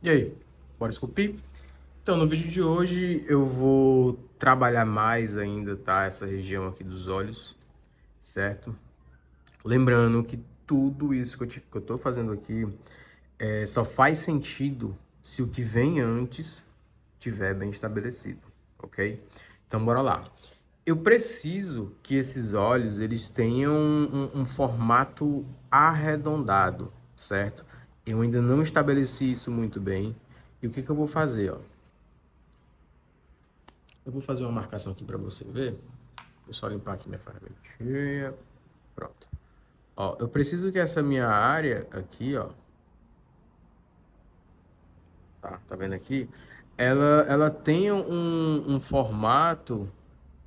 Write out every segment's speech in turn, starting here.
E aí, bora esculpir? Então, no vídeo de hoje eu vou trabalhar mais ainda, tá? Essa região aqui dos olhos, certo? Lembrando que tudo isso que eu tô fazendo aqui só faz sentido se o que vem antes tiver bem estabelecido, ok? Então, bora lá. Eu preciso que esses olhos eles tenham um formato arredondado, certo? Eu ainda não estabeleci isso muito bem. E o que que eu vou fazer, ó? Eu vou fazer uma marcação aqui para você ver. Vou só limpar aqui minha ferramentinha. Pronto. Ó, eu preciso que essa minha área aqui, ó, tá vendo aqui? Ela tenha um formato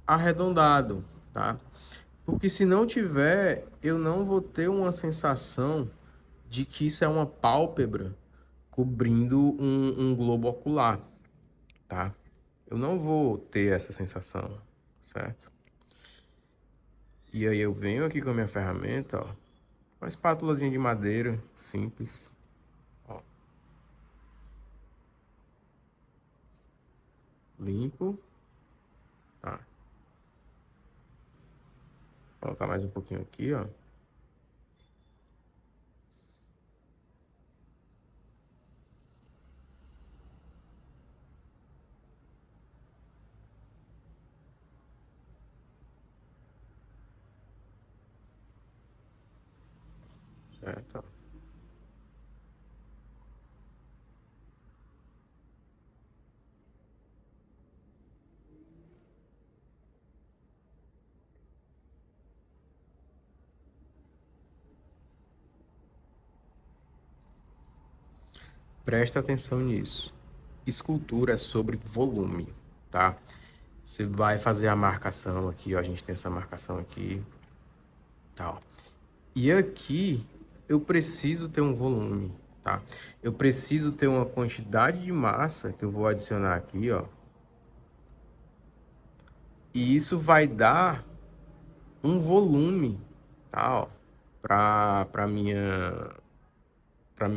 arredondado, tá? Porque se não tiver, eu não vou ter uma sensação de que isso é uma pálpebra cobrindo um globo ocular, tá? Eu não vou ter essa sensação, certo? E aí eu venho aqui com a minha ferramenta, ó, uma espátulazinha de madeira, simples, ó, limpo, tá? Vou colocar mais um pouquinho aqui, ó. Certo? Presta atenção nisso. Escultura é sobre volume, tá? Você vai fazer a marcação aqui, ó, a gente tem essa marcação aqui, tá, ó. E aqui eu preciso ter um volume, tá? Eu preciso ter uma quantidade de massa que eu vou adicionar aqui, ó. E isso vai dar um volume, tá, ó, para minha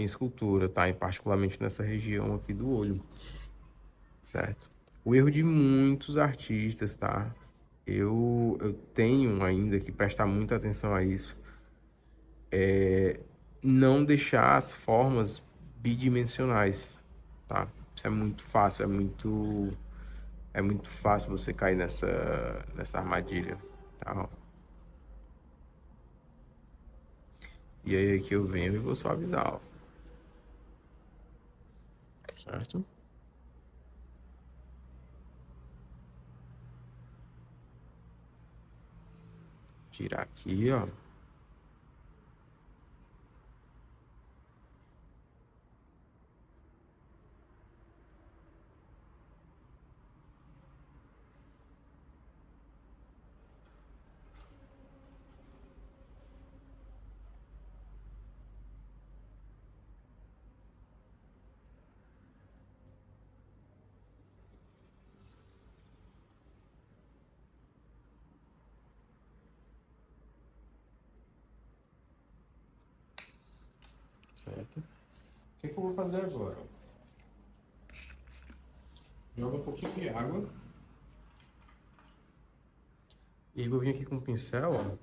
escultura, tá? E particularmente nessa região aqui do olho, certo? O erro de muitos artistas, tá? Eu tenho ainda que prestar muita atenção a isso. Não deixar as formas bidimensionais, tá? Isso é muito fácil, é muito fácil você cair nessa armadilha, tá? Ó. E aí aqui eu venho e vou suavizar, ó, certo? Tirar aqui, ó. Certo? O que que eu vou fazer agora? Joga um pouquinho de água e vou vir aqui com o pincel, ó.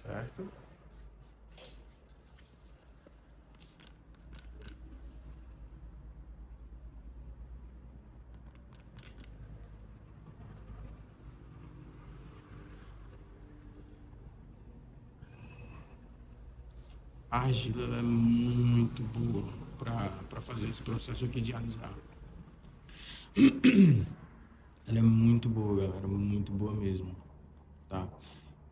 Certo? A argila ela é muito boa para fazer esse processo aqui de alisar. Ela é muito boa, galera, muito boa mesmo, tá?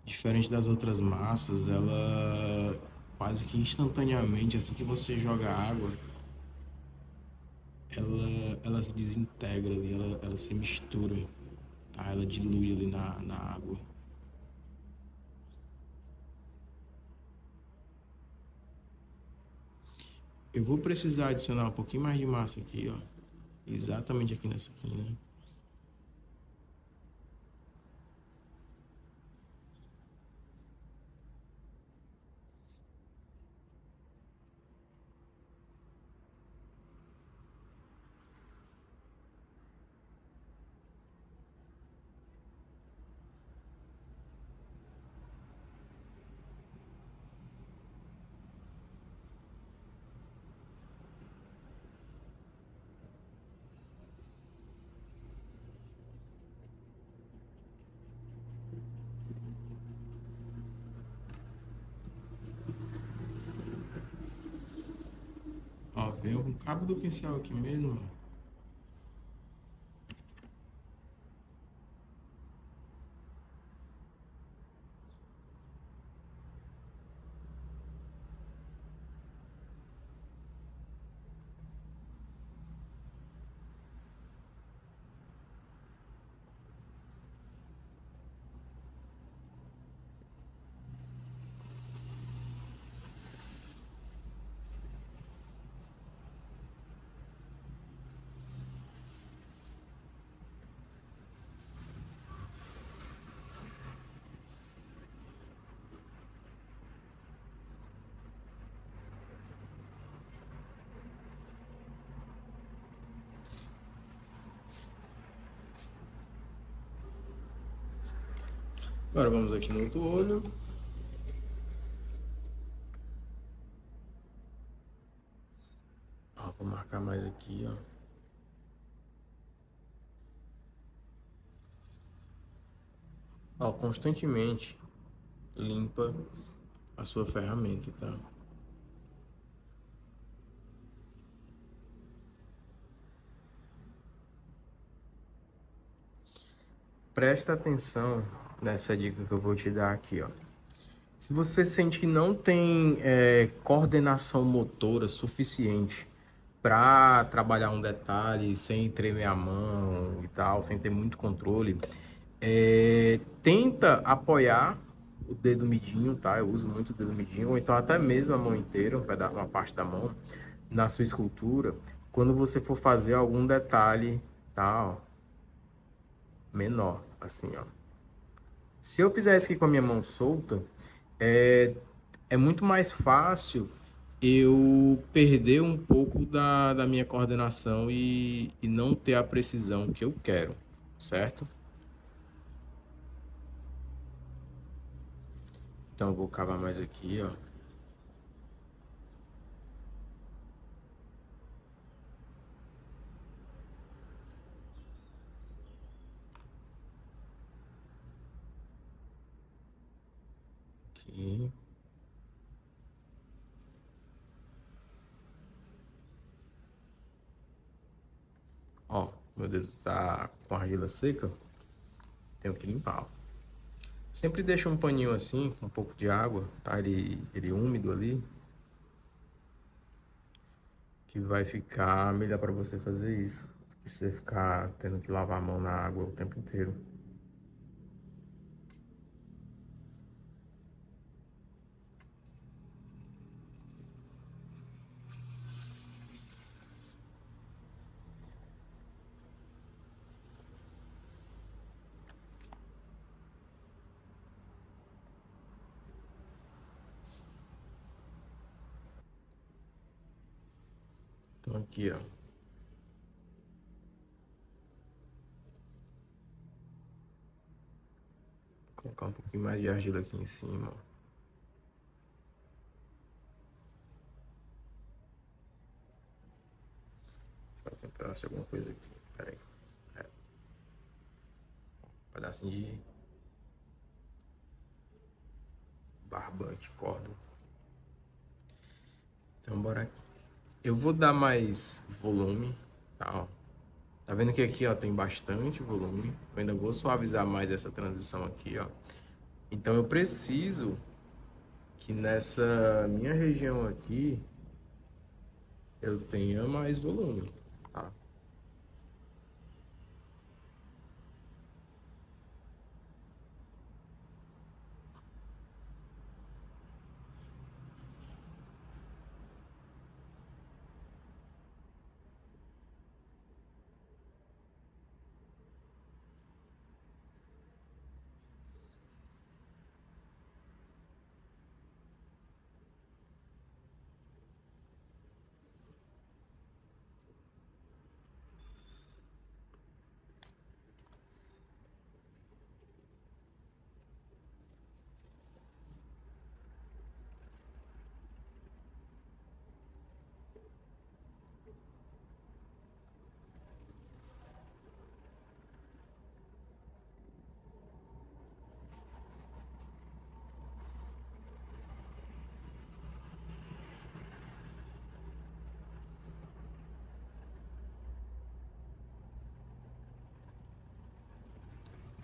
Diferente das outras massas, ela quase que instantaneamente, assim que você joga água, ela se desintegra ali, ela se mistura, tá? Ela dilui ali na água. Eu vou precisar adicionar um pouquinho mais de massa aqui, ó. Exatamente aqui nessa quina. Ó, veio com o cabo do pincel aqui mesmo, ó. Agora vamos aqui no outro olho. Ó, vou marcar mais aqui, ó. Ó, constantemente limpa a sua ferramenta, tá? Presta atenção nessa dica que eu vou te dar aqui, ó. Se você sente que não tem coordenação motora suficiente para trabalhar um detalhe sem tremer a mão e tal, sem ter muito controle, tenta apoiar o dedo midinho, tá? Eu uso muito o dedo midinho, ou então até mesmo a mão inteira, uma parte da mão, na sua escultura, quando você for fazer algum detalhe, tá? Ó, menor, assim, ó. Se eu fizer isso aqui com a minha mão solta, é, é muito mais fácil eu perder um pouco da minha coordenação e não ter a precisão que eu quero, certo? Então eu vou cavar mais aqui, ó. Aqui. Ó, meu dedo tá com argila seca, tenho que limpar, ó. Sempre deixa um paninho assim, com um pouco de água, tá? Ele úmido ali, que vai ficar melhor para você fazer isso, do que você ficar tendo que lavar a mão na água o tempo inteiro. Então aqui, ó. Vou colocar um pouquinho mais de argila aqui em cima, ó. Só tem um pedaço de alguma coisa aqui. Pera aí. É, um pedacinho de barbante, corda. Então bora aqui. Eu vou dar mais volume, tá? Ó. Tá vendo que aqui, ó, tem bastante volume. Eu ainda vou suavizar mais essa transição aqui, ó. Então eu preciso que nessa minha região aqui eu tenha mais volume, tá?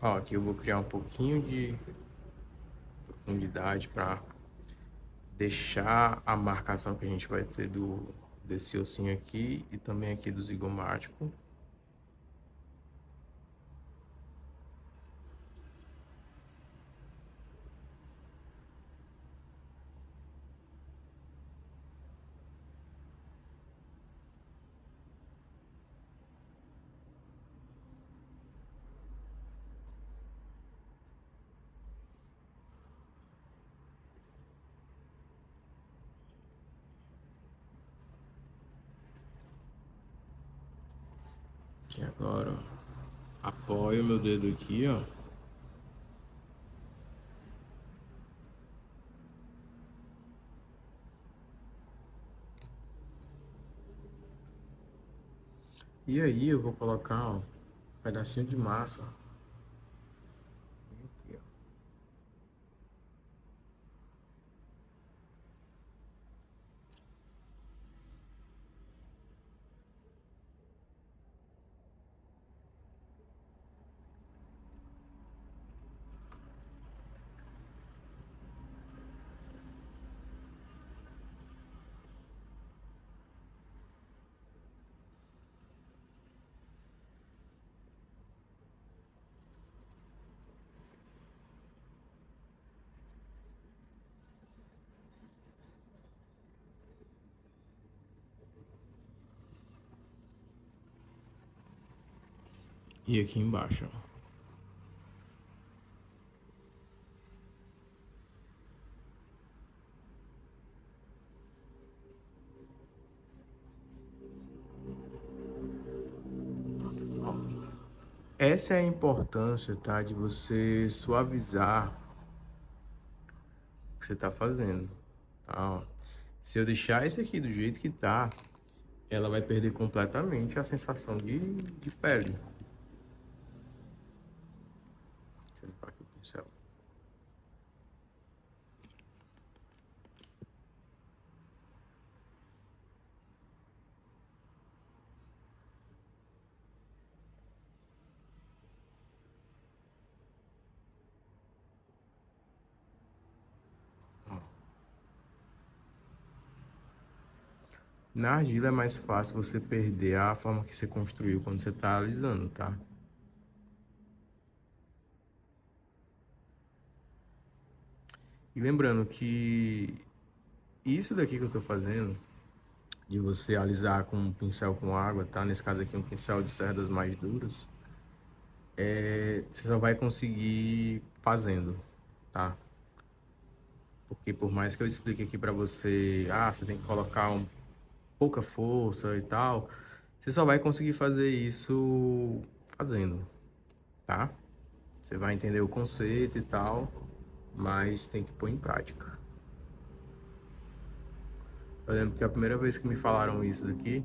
Ó, aqui eu vou criar um pouquinho de profundidade para deixar a marcação que a gente vai ter desse ossinho aqui e também aqui do zigomático. E agora, ó, apoio meu dedo aqui, ó. E aí eu vou colocar, ó, um pedacinho de massa, ó. Aqui, ó. E aqui embaixo, ó. Essa é a importância, tá? De você suavizar o que você tá fazendo, tá? Ó. Se eu deixar esse aqui do jeito que tá, ela vai perder completamente a sensação de pele. Deixa eu limpar aqui o pincel. Ó. Na argila é mais fácil você perder a forma que você construiu quando você tá alisando, tá? E lembrando que isso daqui que eu tô fazendo, de você alisar com um pincel com água, tá? Nesse caso aqui, um pincel de cerdas mais duras, você só vai conseguir fazendo, tá? Porque por mais que eu explique aqui pra você, você tem que colocar pouca força e tal, você só vai conseguir fazer isso fazendo, tá? Você vai entender o conceito e tal, mas tem que pôr em prática. Eu lembro que a primeira vez que me falaram isso daqui,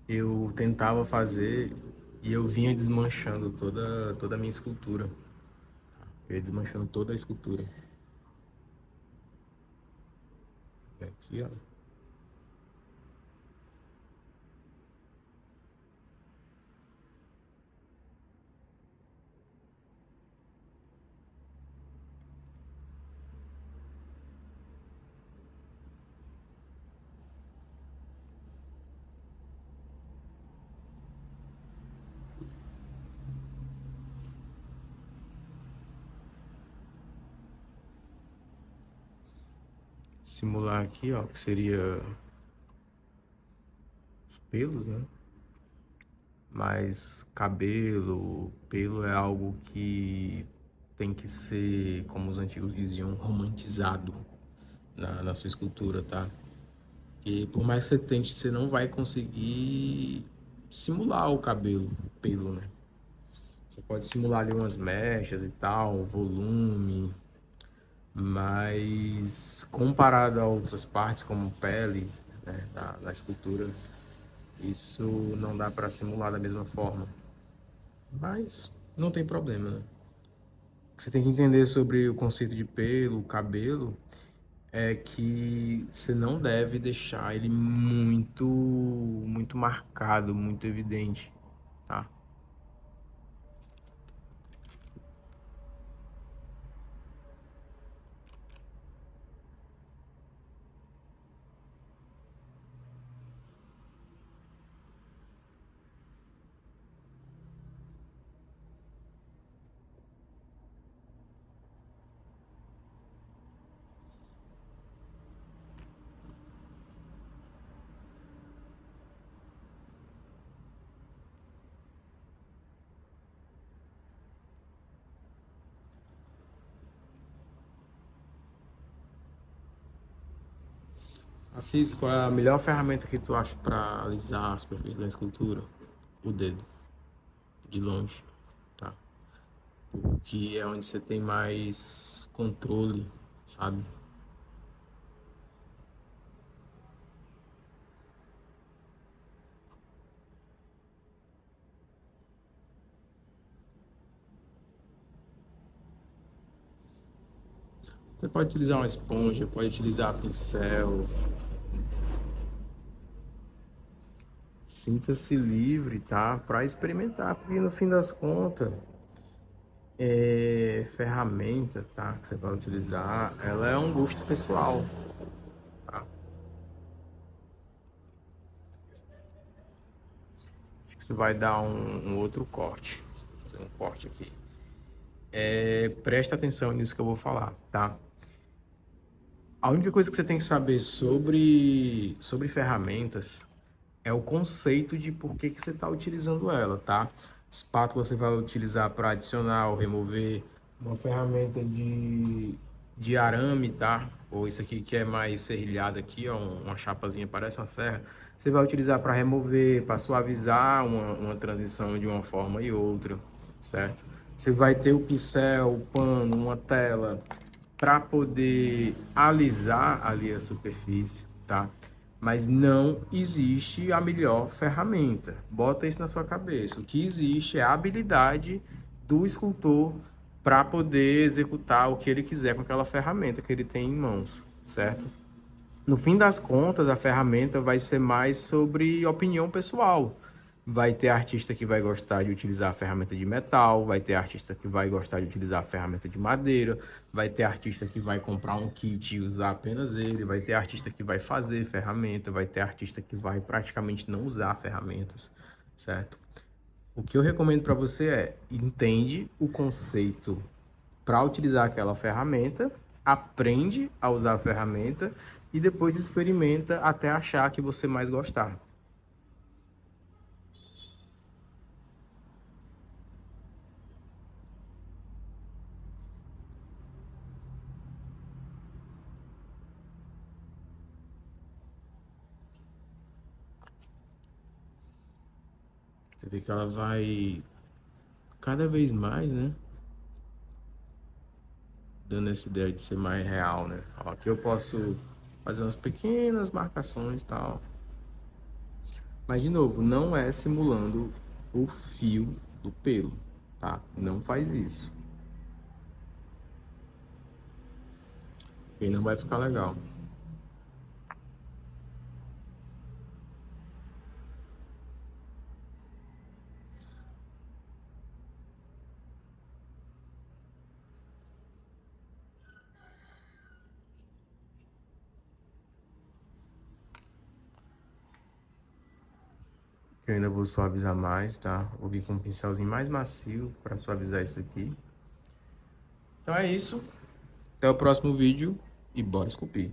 eu tentava fazer e eu vinha desmanchando toda a minha escultura. Eu ia desmanchando toda a escultura. E aqui, ó. Simular aqui, ó, que seria os pelos, né? Mas cabelo, pelo é algo que tem que ser, como os antigos diziam, romantizado na sua escultura, tá? E por mais que você tente, você não vai conseguir simular o cabelo, o pelo, né? Você pode simular ali umas mechas e tal, volume, mas comparado a outras partes como pele, né, da escultura, isso não dá para simular da mesma forma. Mas não tem problema, né? O que você tem que entender sobre o conceito de pelo, cabelo, é que você não deve deixar ele muito marcado, muito evidente, tá? Assis, qual é a melhor ferramenta que tu acha para alisar a superfície da escultura? O dedo, de longe, tá? Porque é onde você tem mais controle, sabe? Você pode utilizar uma esponja, pode utilizar pincel. Sinta-se livre, tá? Para experimentar, porque no fim das contas, ferramenta, tá? Que você vai utilizar, ela é um gosto pessoal, tá? Acho que você vai dar um outro corte, fazer um corte aqui. Presta atenção nisso que eu vou falar, tá? A única coisa que você tem que saber sobre ferramentas é o conceito de por que que você está utilizando ela, tá? Espátula você vai utilizar para adicionar ou remover uma ferramenta de arame, tá? Ou isso aqui que é mais serrilhado aqui, ó, uma chapazinha, parece uma serra. Você vai utilizar para remover, para suavizar uma transição de uma forma e outra, certo? Você vai ter o pincel, o pano, uma tela para poder alisar ali a superfície, tá? Mas não existe a melhor ferramenta. Bota isso na sua cabeça. O que existe é a habilidade do escultor para poder executar o que ele quiser com aquela ferramenta que ele tem em mãos, certo? No fim das contas, a ferramenta vai ser mais sobre opinião pessoal. Vai ter artista que vai gostar de utilizar a ferramenta de metal, vai ter artista que vai gostar de utilizar a ferramenta de madeira, vai ter artista que vai comprar um kit e usar apenas ele, vai ter artista que vai fazer ferramenta, vai ter artista que vai praticamente não usar ferramentas, certo? O que eu recomendo para você é entende o conceito para utilizar aquela ferramenta, aprende a usar a ferramenta e depois experimenta até achar que você mais gostar. Você vê que ela vai cada vez mais, né? Dando essa ideia de ser mais real, né? Ó, aqui eu posso fazer umas pequenas marcações e tal. Mas, de novo, não é simulando o fio do pelo, tá? Não faz isso. Porque não vai ficar legal. Que eu ainda vou suavizar mais, tá? Vou vir com um pincelzinho mais macio para suavizar isso aqui. Então é isso. Até o próximo vídeo e bora esculpir.